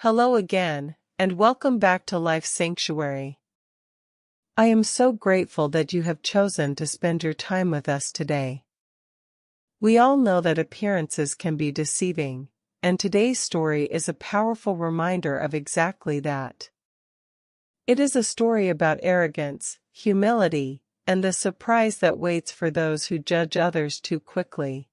Hello again, and welcome back to Life Sanctuary. I am so grateful that you have chosen to spend your time with us today. We all know that appearances can be deceiving, and today's story is a powerful reminder of exactly that. It is a story about arrogance, humility, and the surprise that waits for those who judge others too quickly.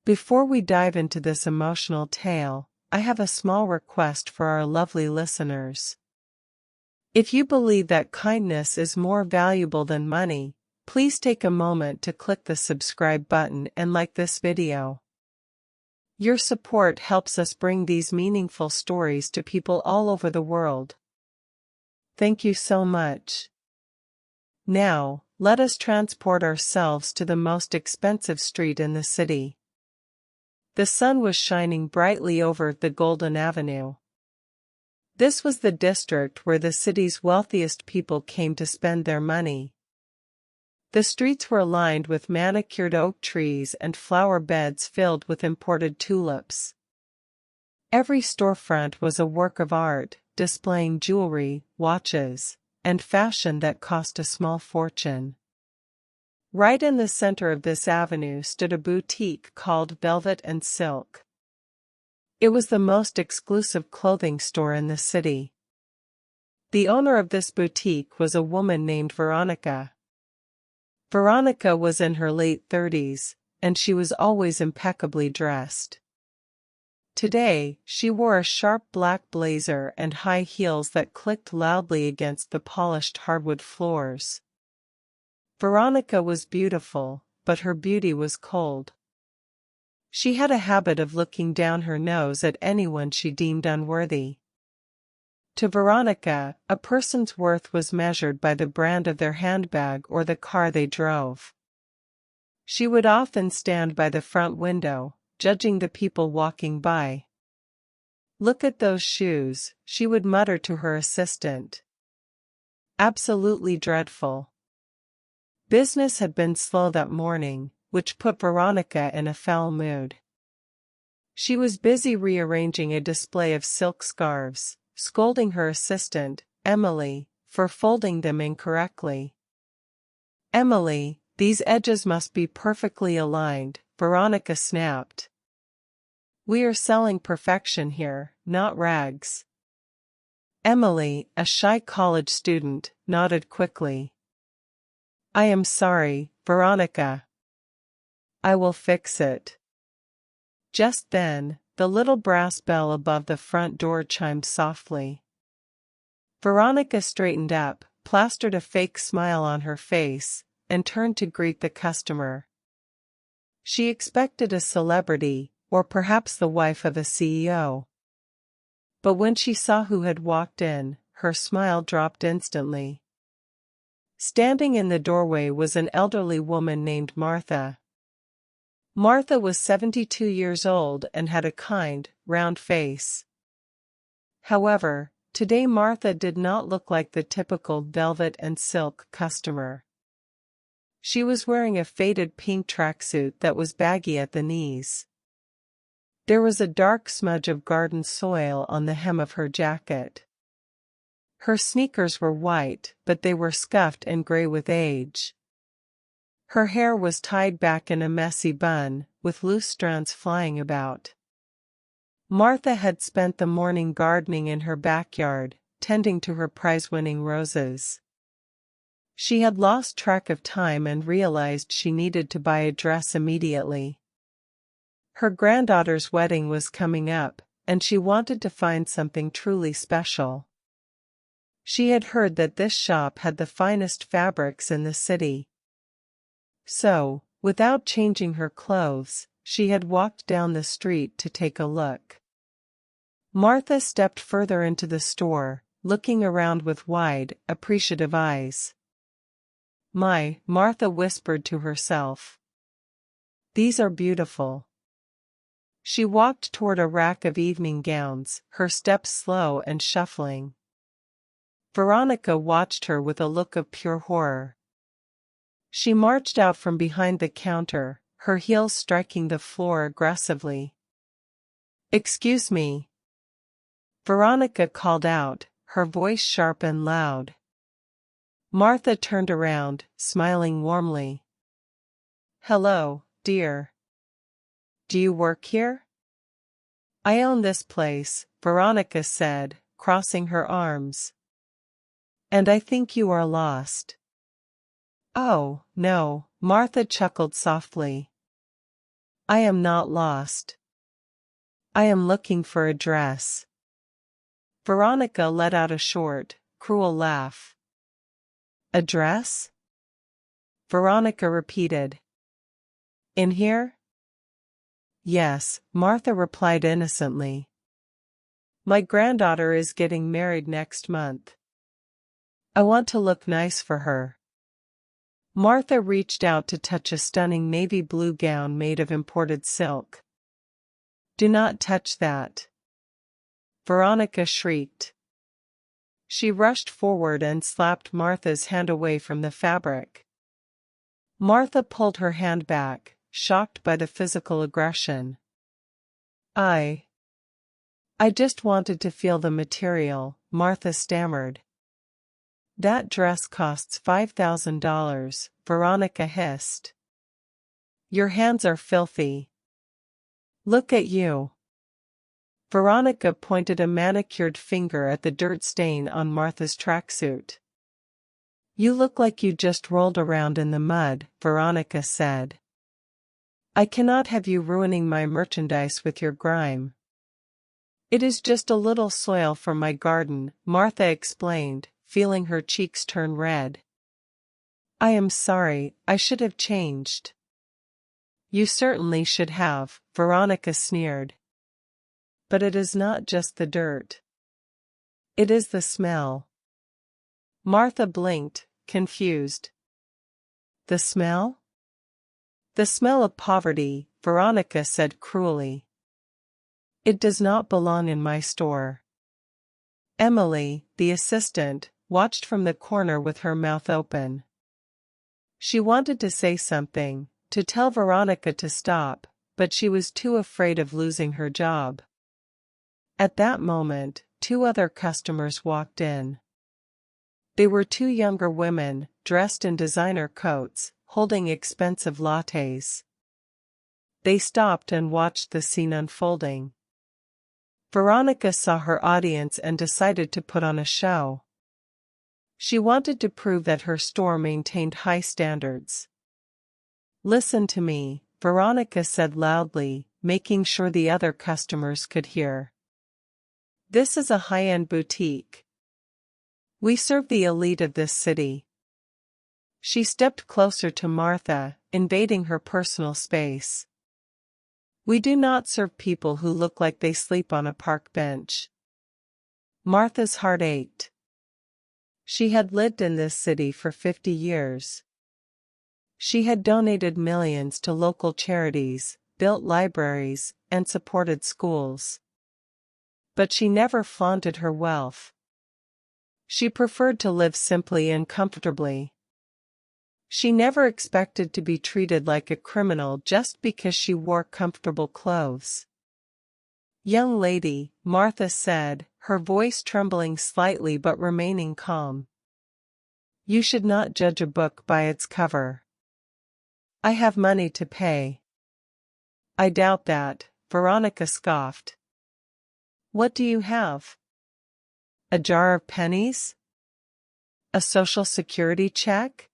Before we dive into this emotional tale, I have a small request for our lovely listeners. If you believe that kindness is more valuable than money, please take a moment to click the subscribe button and like this video. Your support helps us bring these meaningful stories to people all over the world. Thank you so much. Now, let us transport ourselves to the most expensive street in the city. The sun was shining brightly over the Golden Avenue. This was the district where the city's wealthiest people came to spend their money. The streets were lined with manicured oak trees and flower beds filled with imported tulips. Every storefront was a work of art, displaying jewelry, watches, and fashion that cost a small fortune. Right in the center of this avenue stood a boutique called Velvet and Silk. It was the most exclusive clothing store in the city. The owner of this boutique was a woman named Veronica. Veronica was in her late 30s, and she was always impeccably dressed. Today, she wore a sharp black blazer and high heels that clicked loudly against the polished hardwood floors. Veronica was beautiful, but her beauty was cold. She had a habit of looking down her nose at anyone she deemed unworthy. To Veronica, a person's worth was measured by the brand of their handbag or the car they drove. She would often stand by the front window, judging the people walking by. "Look at those shoes," she would mutter to her assistant. Absolutely dreadful. Business had been slow that morning, which put Veronica in a foul mood. She was busy rearranging a display of silk scarves, scolding her assistant, Emily, for folding them incorrectly. "Emily, these edges must be perfectly aligned," Veronica snapped. "We are selling perfection here, not rags." Emily, a shy college student, nodded quickly. "I am sorry, Veronica. I will fix it." Just then, the little brass bell above the front door chimed softly. Veronica straightened up, plastered a fake smile on her face, and turned to greet the customer. She expected a celebrity, or perhaps the wife of a CEO. But when she saw who had walked in, her smile dropped instantly. Standing in the doorway was an elderly woman named Martha. Martha was 72 years old and had a kind, round face. However, today Martha did not look like the typical velvet and silk customer. She was wearing a faded pink tracksuit that was baggy at the knees. There was a dark smudge of garden soil on the hem of her jacket. Her sneakers were white, but they were scuffed and gray with age. Her hair was tied back in a messy bun, with loose strands flying about. Martha had spent the morning gardening in her backyard, tending to her prize-winning roses. She had lost track of time and realized she needed to buy a dress immediately. Her granddaughter's wedding was coming up, and she wanted to find something truly special. She had heard that this shop had the finest fabrics in the city. So, without changing her clothes, she had walked down the street to take a look. Martha stepped further into the store, looking around with wide, appreciative eyes. Martha whispered to herself. "These are beautiful." She walked toward a rack of evening gowns, her steps slow and shuffling. Veronica watched her with a look of pure horror. She marched out from behind the counter, her heels striking the floor aggressively. "Excuse me." Veronica called out, her voice sharp and loud. Martha turned around, smiling warmly. Hello, dear. Do you work here? I own this place, Veronica said, crossing her arms. And I think you are lost. Oh, no, Martha chuckled softly. I am not lost. I am looking for a dress. Veronica let out a short, cruel laugh. A dress? Veronica repeated. In here? Yes, Martha replied innocently. My granddaughter is getting married next month. I want to look nice for her. Martha reached out to touch a stunning navy blue gown made of imported silk. Do not touch that. Veronica shrieked. She rushed forward and slapped Martha's hand away from the fabric. Martha pulled her hand back, shocked by the physical aggression. I just wanted to feel the material, Martha stammered. That dress costs $5,000, Veronica hissed. Your hands are filthy. Look at you. Veronica pointed a manicured finger at the dirt stain on Martha's tracksuit. You look like you just rolled around in the mud, Veronica said. I cannot have you ruining my merchandise with your grime. It is just a little soil from my garden, Martha explained, feeling her cheeks turn red. I am sorry, I should have changed. You certainly should have, Veronica sneered. But it is not just the dirt. It is the smell. Martha blinked, confused. The smell? The smell of poverty, Veronica said cruelly. It does not belong in my store. Emily, the assistant, watched from the corner with her mouth open. She wanted to say something, to tell Veronica to stop, but she was too afraid of losing her job. At that moment, 2 other customers walked in. They were 2 younger women, dressed in designer coats, holding expensive lattes. They stopped and watched the scene unfolding. Veronica saw her audience and decided to put on a show. She wanted to prove that her store maintained high standards. Listen to me, Veronica said loudly, making sure the other customers could hear. This is a high-end boutique. We serve the elite of this city. She stepped closer to Martha, invading her personal space. We do not serve people who look like they sleep on a park bench. Martha's heart ached. She had lived in this city for 50 years. She had donated millions to local charities, built libraries, and supported schools. But she never flaunted her wealth. She preferred to live simply and comfortably. She never expected to be treated like a criminal just because she wore comfortable clothes. Young lady, Martha said, her voice trembling slightly but remaining calm. You should not judge a book by its cover. I have money to pay. I doubt that, Veronica scoffed. What do you have? A jar of pennies? A Social Security check?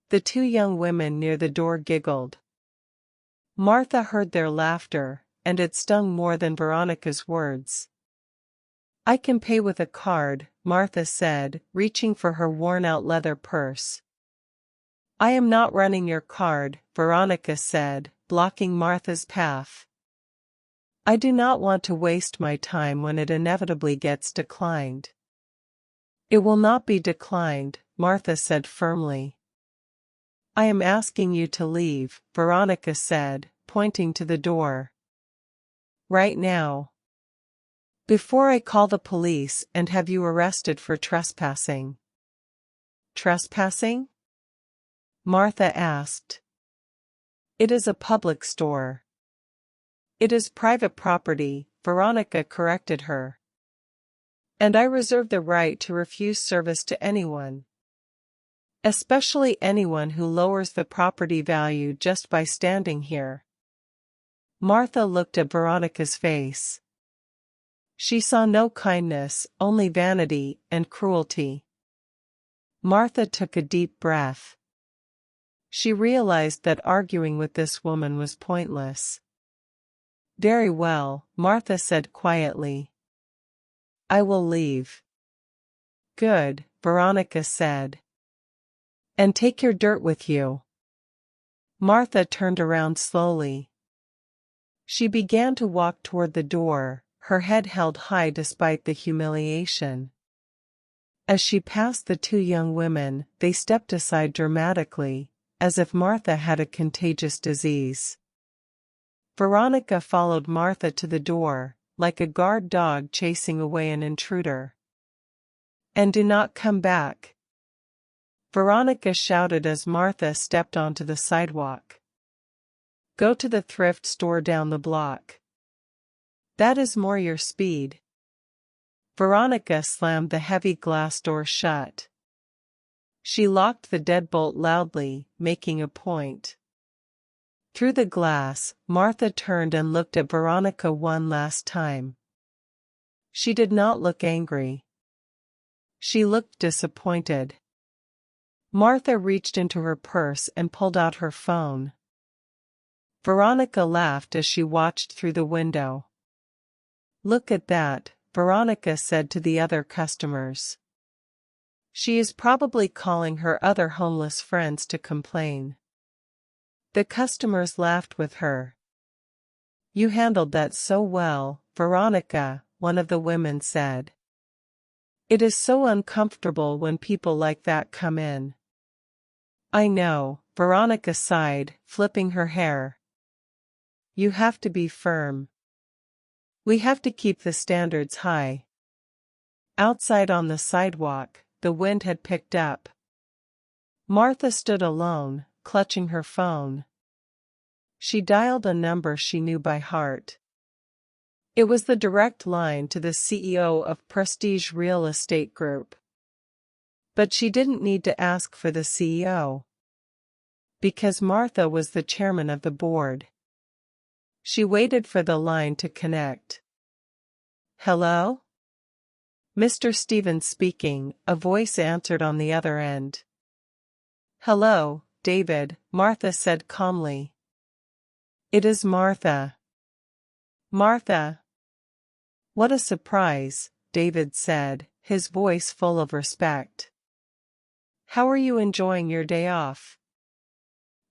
The 2 young women near the door giggled. Martha heard their laughter, and it stung more than Veronica's words. I can pay with a card, Martha said, reaching for her worn-out leather purse. I am not running your card, Veronica said, blocking Martha's path. I do not want to waste my time when it inevitably gets declined. It will not be declined, Martha said firmly. I am asking you to leave, Veronica said, pointing to the door. Right now. Before I call the police and have you arrested for trespassing. Trespassing? Martha asked. It is a public store. It is private property, Veronica corrected her. And I reserve the right to refuse service to anyone. Especially anyone who lowers the property value just by standing here. Martha looked at Veronica's face. She saw no kindness, only vanity and cruelty. Martha took a deep breath. She realized that arguing with this woman was pointless. Very well, Martha said quietly. I will leave. Good, Veronica said. And take your dirt with you. Martha turned around slowly. She began to walk toward the door, her head held high despite the humiliation. As she passed the two young women, they stepped aside dramatically, as if Martha had a contagious disease. Veronica followed Martha to the door, like a guard dog chasing away an intruder. And do not come back, Veronica shouted as Martha stepped onto the sidewalk. Go to the thrift store down the block. That is more your speed. Veronica slammed the heavy glass door shut. She locked the deadbolt loudly, making a point. Through the glass, Martha turned and looked at Veronica one last time. She did not look angry. She looked disappointed. Martha reached into her purse and pulled out her phone. Veronica laughed as she watched through the window. Look at that, Veronica said to the other customers. She is probably calling her other homeless friends to complain. The customers laughed with her. You handled that so well, Veronica, one of the women said. It is so uncomfortable when people like that come in. I know, Veronica sighed, flipping her hair. You have to be firm. We have to keep the standards high. Outside on the sidewalk, the wind had picked up. Martha stood alone, clutching her phone. She dialed a number she knew by heart. It was the direct line to the CEO of Prestige Real Estate Group. But she didn't need to ask for the CEO. Because Martha was the chairman of the board. She waited for the line to connect. Hello? Mr. Stevens speaking, a voice answered on the other end. Hello, David, Martha said calmly. It is Martha. Martha. What a surprise, David said, his voice full of respect. How are you enjoying your day off?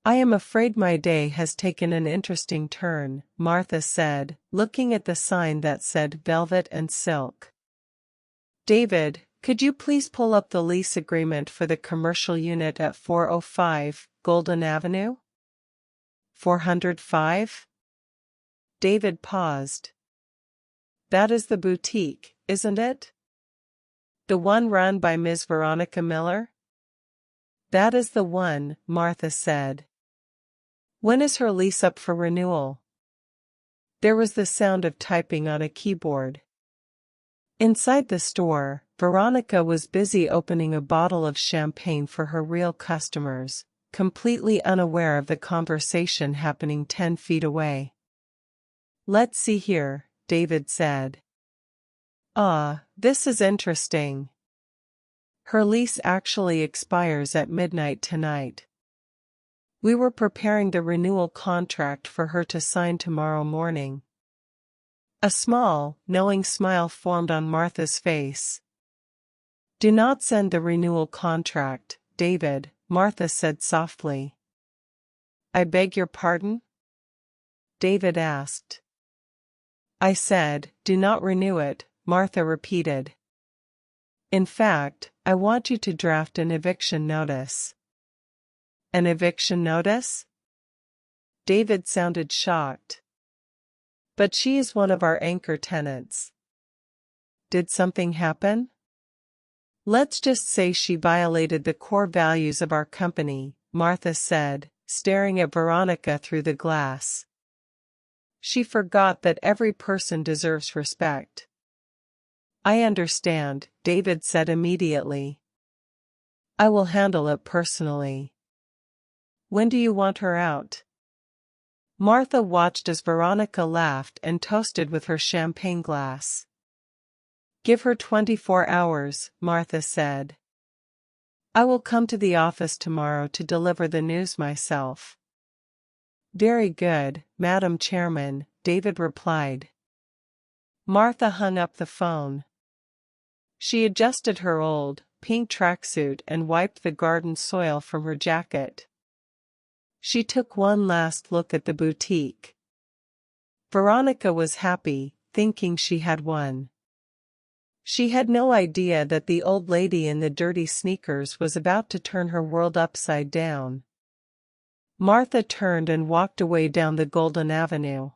I am afraid my day has taken an interesting turn, Martha said, looking at the sign that said velvet and silk. David, could you please pull up the lease agreement for the commercial unit at 405 Golden Avenue? 405? David paused. That is the boutique, isn't it? The one run by Ms. Veronica Miller? That is the one, Martha said. When is her lease up for renewal? There was the sound of typing on a keyboard. Inside the store, Veronica was busy opening a bottle of champagne for her real customers, completely unaware of the conversation happening 10 feet away. Let's see here, David said. Ah, this is interesting. Her lease actually expires at midnight tonight. We were preparing the renewal contract for her to sign tomorrow morning. A small, knowing smile formed on Martha's face. Do not send the renewal contract, David, Martha said softly. I beg your pardon? David asked. I said, do not renew it, Martha repeated. In fact, I want you to draft an eviction notice. An eviction notice? David sounded shocked. But she is one of our anchor tenants. Did something happen? Let's just say she violated the core values of our company, Martha said, staring at Veronica through the glass. She forgot that every person deserves respect. I understand, David said immediately. I will handle it personally. When do you want her out? Martha watched as Veronica laughed and toasted with her champagne glass. Give her 24 hours, Martha said. I will come to the office tomorrow to deliver the news myself. Very good, Madam Chairman, David replied. Martha hung up the phone. She adjusted her old, pink tracksuit and wiped the garden soil from her jacket. She took one last look at the boutique. Veronica was happy, thinking she had won. She had no idea that the old lady in the dirty sneakers was about to turn her world upside down. Martha turned and walked away down the golden avenue.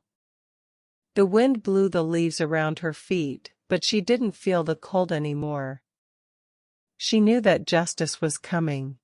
The wind blew the leaves around her feet, but she didn't feel the cold anymore. She knew that justice was coming.